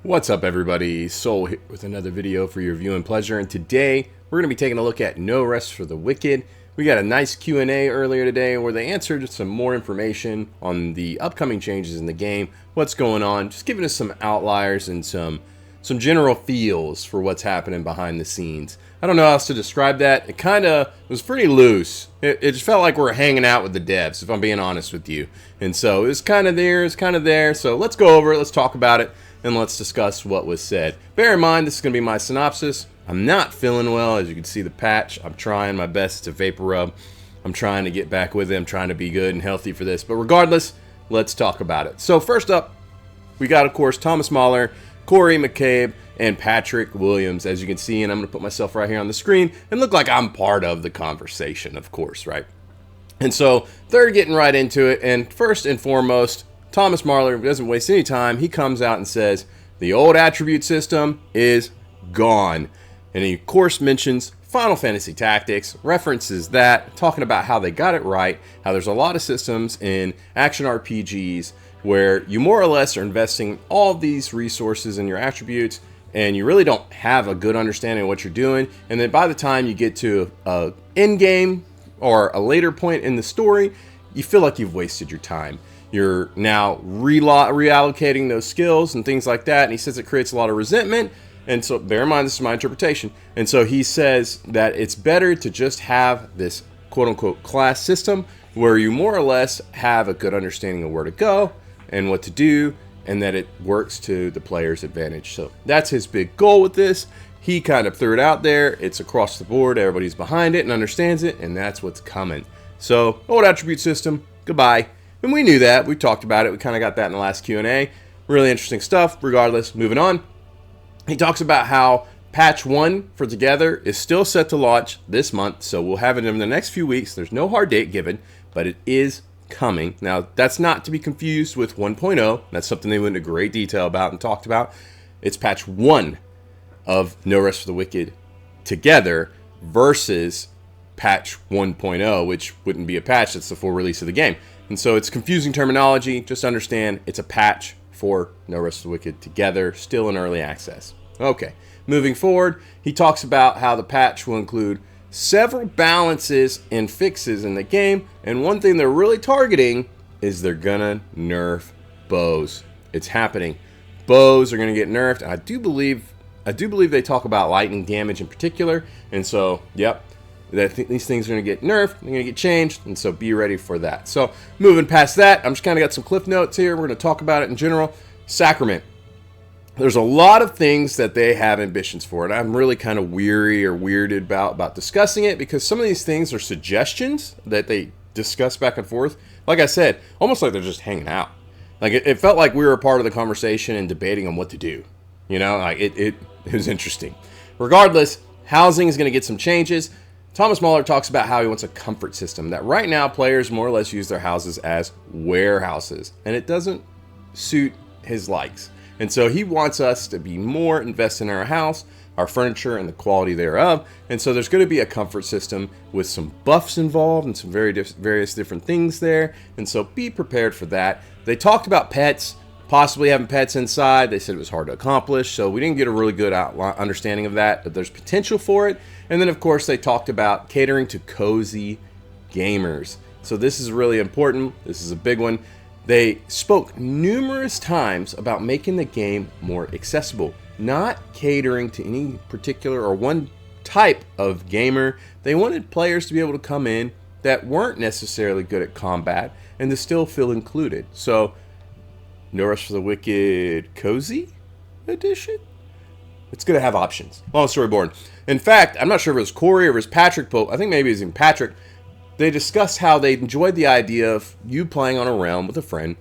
What's up, everybody? Soul here with another video for your viewing pleasure, and today we're going to be taking a look at No Rest for the Wicked. We got a nice Q&A earlier today where they answered some more information on the upcoming changes in the game, what's going on, just giving us some outliers and some general feels for what's happening behind the scenes. I don't know how else to describe that. It was pretty loose. It just felt like we're hanging out with the devs, if I'm being honest with you. And so it was kind of there, so let's go over it, let's talk about it, and let's discuss what was said. Bear in mind, this is going to be my synopsis. I'm not feeling well, as you can see the patch. I'm trying my best to vapor rub. I'm trying to get back with it. I'm trying to be good and healthy for this. But regardless, let's talk about it. So first up, we got, of course, Thomas Mahler, Corey McCabe, and Patrick Williams, as you can see, and I'm going to put myself right here on the screen and look like I'm part of the conversation, of course, right? And so they're getting right into it, and first and foremost, Thomas Mahler doesn't waste any time. He comes out and says the old attribute system is gone. And he, of course, mentions Final Fantasy Tactics, references that, talking about how they got it right, how there's a lot of systems in action RPGs where you more or less are investing all these resources in your attributes and you really don't have a good understanding of what you're doing. And then by the time you get to a end game or a later point in the story, you feel like you've wasted your time. You're now reallocating those skills and things like that. And he says it creates a lot of resentment. And so bear in mind, this is my interpretation. And so he says that it's better to just have this quote unquote class system where you more or less have a good understanding of where to go and what to do, and that it works to the player's advantage. So that's his big goal with this. He kind of threw it out there. It's across the board. Everybody's behind it and understands it. And that's what's coming. So old attribute system, goodbye. And we knew that. We talked about it. We kind of got that in the last Q&A. Really interesting stuff. Regardless, moving on. He talks about how patch 1 for Together is still set to launch this month. So we'll have it in the next few weeks. There's no hard date given, but it is coming. Now, that's not to be confused with 1.0. That's something they went into great detail about and talked about. It's patch 1 of No Rest for the Wicked Together versus patch 1.0, which wouldn't be a patch. That's the full release of the game. And so it's confusing terminology. Just understand it's a patch for No Rest for the Wicked Together, still in early access. Okay, moving forward, he talks about how the patch will include several balances and fixes in the game, and one thing they're really targeting is they're gonna nerf bows. It's happening. Bows are gonna get nerfed. I do believe they talk about lightning damage in particular, and so yep, these things are gonna get nerfed, they're gonna get changed, and so be ready for that. So moving past that, I'm just kind of got some cliff notes here. We're gonna talk about it in general. Sacrament. There's a lot of things that they have ambitions for, and I'm really kind of weary or weirded about discussing it because some of these things are suggestions that they discuss back and forth. Like I said, almost like they're just hanging out. Like it felt like we were a part of the conversation and debating on what to do. You know, like it was interesting. Regardless, housing is going to get some changes. Thomas Mahler talks about how he wants a comfort system, that right now players more or less use their houses as warehouses, and it doesn't suit his likes. And so he wants us to be more invested in our house, our furniture, and the quality thereof. And so there's going to be a comfort system with some buffs involved and some various different things there. And so be prepared for that. They talked about pets, possibly having pets inside. They said it was hard to accomplish. So we didn't get a really good understanding of that, but there's potential for it. And then, of course, they talked about catering to cozy gamers. So this is really important. This is a big one. They spoke numerous times about making the game more accessible, not catering to any particular or one type of gamer. They wanted players to be able to come in that weren't necessarily good at combat and to still feel included. So, No Rest for the Wicked Cozy Edition? It's going to have options. Long story board. In fact, I'm not sure if it was Corey or if it was Patrick, but I think maybe it was even Patrick. They discussed how they enjoyed the idea of you playing on a realm with a friend,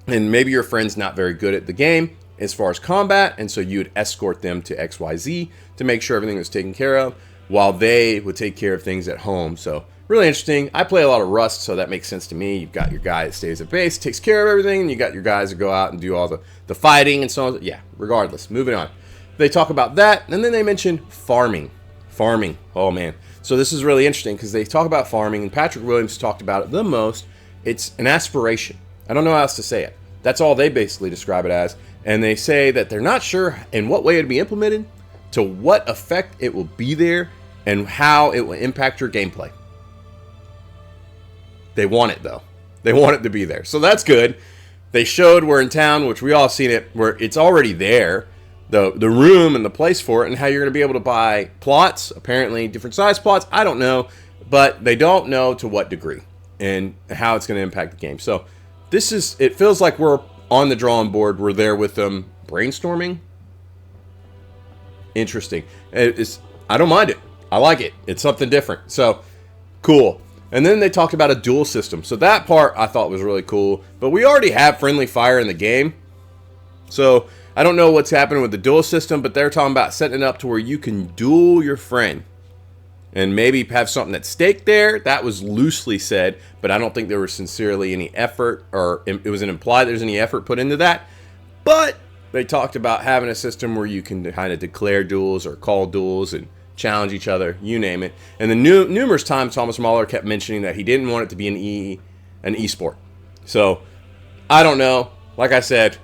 and maybe your friend's not very good at the game as far as combat, and so you would escort them to XYZ to make sure everything was taken care of, while they would take care of things at home. So really interesting. I play a lot of Rust, so that makes sense to me. You've got your guy that stays at base, takes care of everything, and you got your guys that go out and do all the fighting and so on. Yeah, regardless, moving on. They talk about that, and then they mention farming. Oh man. So this is really interesting because they talk about farming, and Patrick Williams talked about it the most. It's an aspiration. I don't know how else to say it. That's all they basically describe it as. And they say that they're not sure in what way it'll be implemented, to what effect it will be there, and how it will impact your gameplay. They want it, though. They want it to be there. So that's good. They showed we're in town, which we all seen it, where it's already there. The room and the place for it, and how you're going to be able to buy plots, apparently different size plots. I don't know, but they don't know to what degree and how it's going to impact the game. So it feels like we're on the drawing board. We're there with them brainstorming. Interesting. I don't mind it. I like it. It's something different. So cool. And then they talked about a duel system. So that part I thought was really cool. But we already have friendly fire in the game. So I don't know what's happening with the duel system, but they're talking about setting it up to where you can duel your friend. And maybe have something at stake there. That was loosely said, but I don't think there was sincerely any effort, or it wasn't implied there's any effort put into that. But they talked about having a system where you can kind of declare duels or call duels and challenge each other, you name it. And the numerous times Thomas Mahler kept mentioning that he didn't want it to be an esport. So I don't know. Like I said,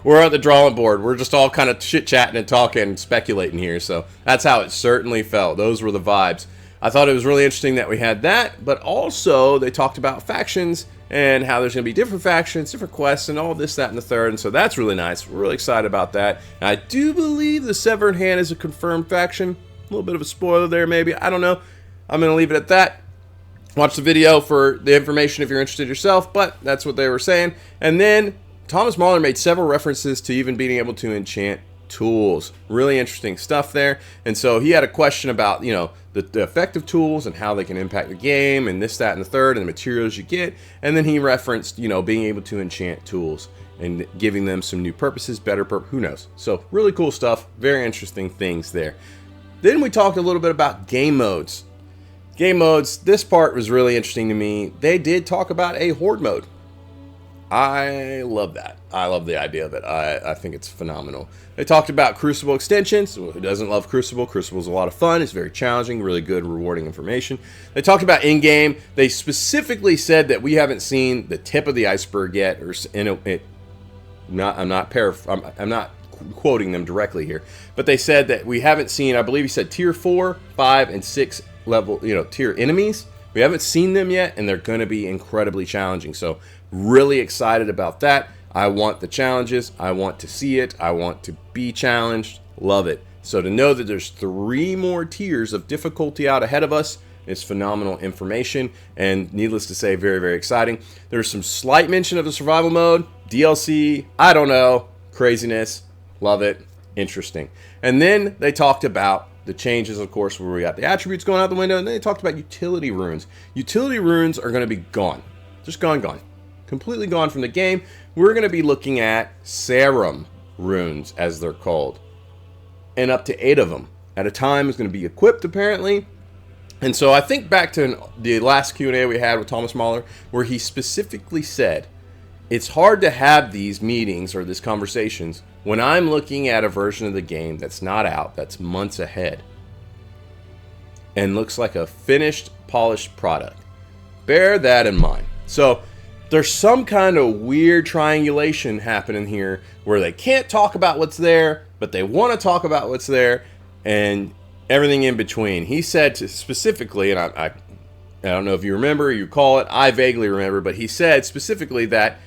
we're at the drawing board. We're just all kind of chit-chatting and talking and speculating here. So that's how it certainly felt. Those were the vibes. I thought it was really interesting that we had that. But also, they talked about factions and how there's going to be different factions, different quests, and all this, that, and the third. And so that's really nice. We're really excited about that. And I do believe the Severed Hand is a confirmed faction. A little bit of a spoiler there, maybe. I don't know. I'm going to leave it at that. Watch the video for the information if you're interested yourself. But that's what they were saying. And then Thomas Mahler made several references to even being able to enchant tools. Really interesting stuff there. And so he had a question about, the effect of tools and how they can impact the game and this, that, and the third, and the materials you get. And then he referenced, being able to enchant tools and giving them some new purposes, better purpose, who knows. So really cool stuff. Very interesting things there. Then we talked a little bit about game modes. Game modes, this part was really interesting to me. They did talk about a horde mode. I love that. I love the idea of it. I think it's phenomenal. They talked about Crucible extensions. Who doesn't love Crucible? Crucible's a lot of fun. It's very challenging, really good, rewarding information. They talked about in-game. They specifically said that we haven't seen the tip of the iceberg yet. I'm not quoting them directly here, but they said that we haven't seen, I believe he said tier 4, 5, and 6 level, tier enemies. We haven't seen them yet, and they're going to be incredibly challenging. So really excited about that. I want the challenges. I want to see it. I want to be challenged. Love it. So to know that there's 3 more tiers of difficulty out ahead of us is phenomenal information, and needless to say, very, very exciting. There's some slight mention of the survival mode, DLC, I don't know, craziness. Love it. Interesting. And then they talked about the changes, of course, where we got the attributes going out the window, and then they talked about utility runes. Utility runes are going to be gone. Just gone. Completely gone from the game. We're going to be looking at serum runes, as they're called. And up to 8 of them at a time is going to be equipped, apparently. And so I think back to the last Q&A we had with Thomas Mahler, where he specifically said, it's hard to have these meetings or these conversations when I'm looking at a version of the game that's not out, that's months ahead, and looks like a finished, polished product. Bear that in mind. So there's some kind of weird triangulation happening here where they can't talk about what's there, but they want to talk about what's there, and everything in between. He said specifically, and I don't know if you remember or you call it, I vaguely remember, but he said specifically that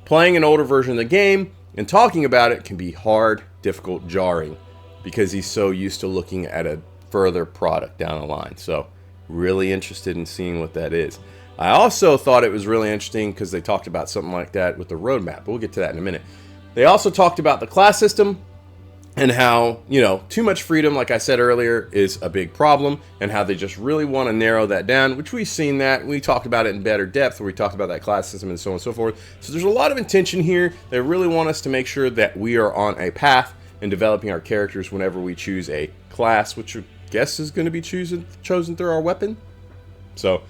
playing an older version of the game and talking about it can be hard, difficult, jarring, because he's so used to looking at a further product down the line. So really interested in seeing what that is. I also thought it was really interesting because they talked about something like that with the roadmap. We'll get to that in a minute. They also talked about the class system and how, too much freedom, like I said earlier, is a big problem, and how they just really want to narrow that down, which we've seen that. We talked about it in better depth, where we talked about that class system and so on and so forth. So there's a lot of intention here. They really want us to make sure that we are on a path in developing our characters whenever we choose a class, which I guess is going to be chosen through our weapon. So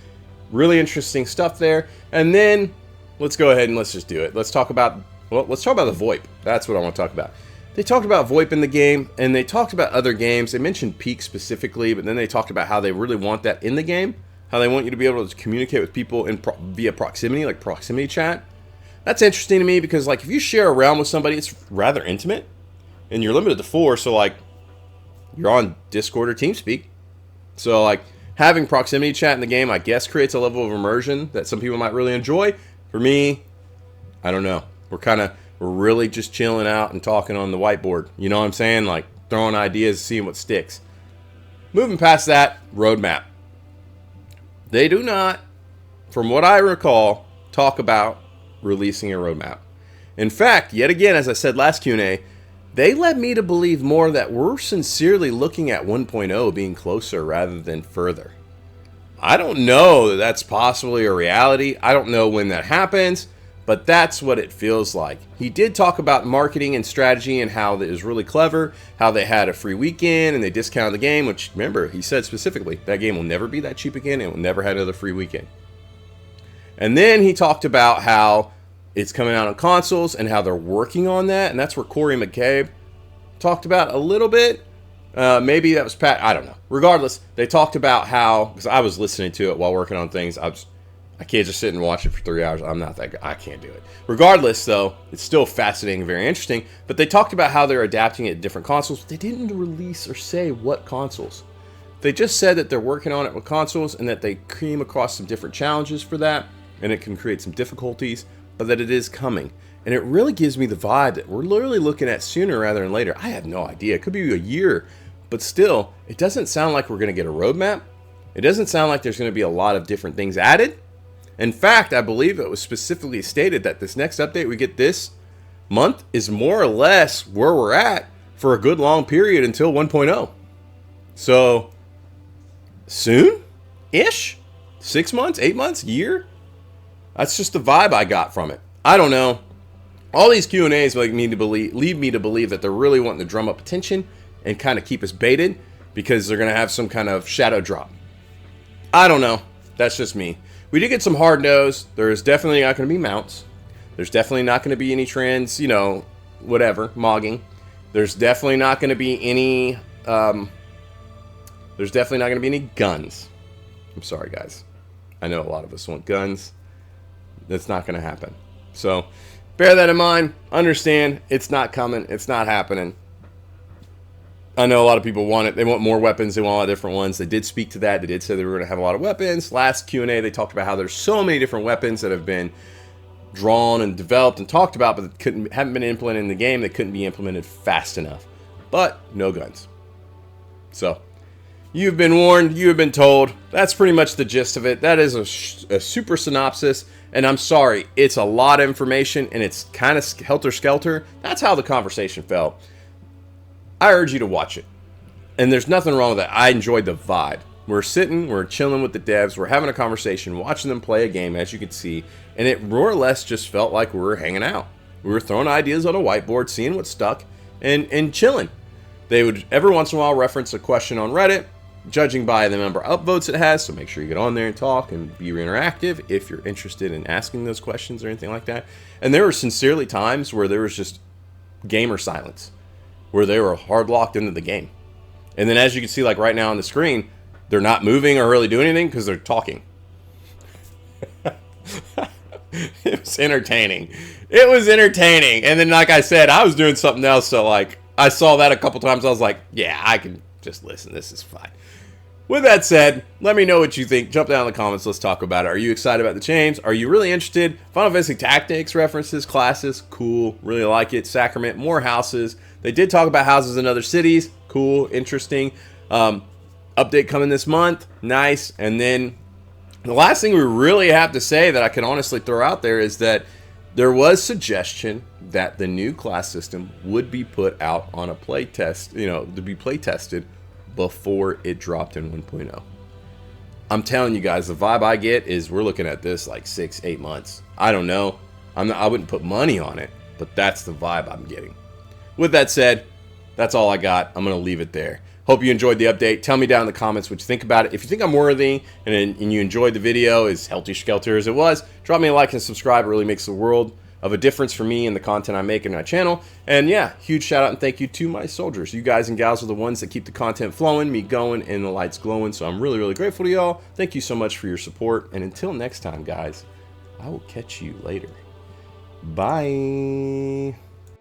really interesting stuff there. And then let's go ahead and let's just do it. Let's talk about the VoIP. That's what I want to talk about. They talked about VoIP in the game, and they talked about other games. They mentioned Peak specifically, but then they talked about how they really want that in the game, how they want you to be able to communicate with people via proximity, like proximity chat. That's interesting to me because, like, if you share a realm with somebody, it's rather intimate, and you're limited to 4, so, like, you're on Discord or TeamSpeak. So, like, having proximity chat in the game, I guess, creates a level of immersion that some people might really enjoy. For me, I don't know. We're really just chilling out and talking on the whiteboard. You know what I'm saying? Like, throwing ideas, seeing what sticks. Moving past that, roadmap. They do not, from what I recall, talk about releasing a roadmap. In fact, yet again, as I said last Q&A, they led me to believe more that we're sincerely looking at 1.0 being closer rather than further. I don't know that that's possibly a reality. I don't know when that happens, but that's what it feels like. He did talk about marketing and strategy and how it was really clever, how they had a free weekend and they discounted the game, which, remember, he said specifically, that game will never be that cheap again and will never have another free weekend. And then he talked about how it's coming out on consoles and how they're working on that. And that's where Corey McCabe talked about a little bit. Maybe that was Pat. I don't know. Regardless, they talked about how, because I was listening to it while working on things. I can't just sit and watch it for 3 hours. I'm not that good. I can't do it. Regardless, though, it's still fascinating and very interesting. But they talked about how they're adapting it to different consoles. They didn't release or say what consoles. They just said that they're working on it with consoles and that they came across some different challenges for that. And it can create some difficulties, but that it is coming. And it really gives me the vibe that we're literally looking at sooner rather than later. I have no idea. It could be a year, but still, it doesn't sound like we're going to get a roadmap. It doesn't sound like there's going to be a lot of different things added. In fact, I believe it was specifically stated that this next update we get this month is more or less where we're at for a good long period until 1.0. So, soon-ish? 6 months, 8 months, year? That's just the vibe I got from it. I don't know. All these Q&As lead me to believe that they're really wanting to drum up attention and kind of keep us baited because they're going to have some kind of shadow drop. I don't know. That's just me. We did get some hard nose. There's definitely not going to be mounts. There's definitely not going to be any trans, whatever, mogging. There's definitely not going to be any, guns. I'm sorry, guys. I know a lot of us want guns. That's not going to happen. So, bear that in mind. Understand, it's not coming. It's not happening. I know a lot of people want it. They want more weapons. They want a lot of different ones. They did speak to that. They did say they were going to have a lot of weapons. Last Q&A, they talked about how there's so many different weapons that have been drawn and developed and talked about, but haven't been implemented in the game. They couldn't be implemented fast enough. But no guns. So, you've been warned. You have been told. That's pretty much the gist of it. That is a super synopsis. And I'm sorry, it's a lot of information, and it's kind of helter-skelter. That's how the conversation felt. I urge you to watch it. And there's nothing wrong with that. I enjoyed the vibe. We're sitting, we're chilling with the devs, we're having a conversation, watching them play a game, as you can see, and it more or less just felt like we were hanging out. We were throwing ideas on a whiteboard, seeing what stuck, and chilling. They would, every once in a while, reference a question on Reddit, judging by the number of upvotes it has, so make sure you get on there and talk and be interactive if you're interested in asking those questions or anything like that. And there were sincerely times where there was just gamer silence, where they were hard locked into the game. And then as you can see, like right now on the screen, they're not moving or really doing anything because they're talking. It was entertaining. It was entertaining. And then, like I said, I was doing something else, so like I saw that a couple times. I was like, yeah, I can just listen. This is fine. With that said, let me know what you think. Jump down in the comments. Let's talk about it. Are you excited about the change? Are you really interested? Final Fantasy Tactics references, classes, cool. Really like it. Sacrament, more houses. They did talk about houses in other cities. Cool, interesting. Update coming this month. Nice. And then the last thing we really have to say that I can honestly throw out there is that there was suggestion that the new class system would be put out on a play test, to be play tested before it dropped in 1.0. I'm telling you guys, the vibe I get is we're looking at this like 6-8 months. I don't know. I wouldn't put money on it, but that's the vibe I'm getting. With that said, that's all I got. I'm going to leave it there. Hope you enjoyed the update. Tell me down in the comments what you think about it. If you think I'm worthy and you enjoyed the video as helter-skelter as it was, drop me a like and subscribe. It really makes the world of a difference for me and the content I make in my channel. And yeah, huge shout out and thank you to my soldiers. You guys and gals are the ones that keep the content flowing, me going, and the lights glowing. So I'm really, really grateful to y'all. Thank you so much for your support. And until next time, guys, I will catch you later. Bye.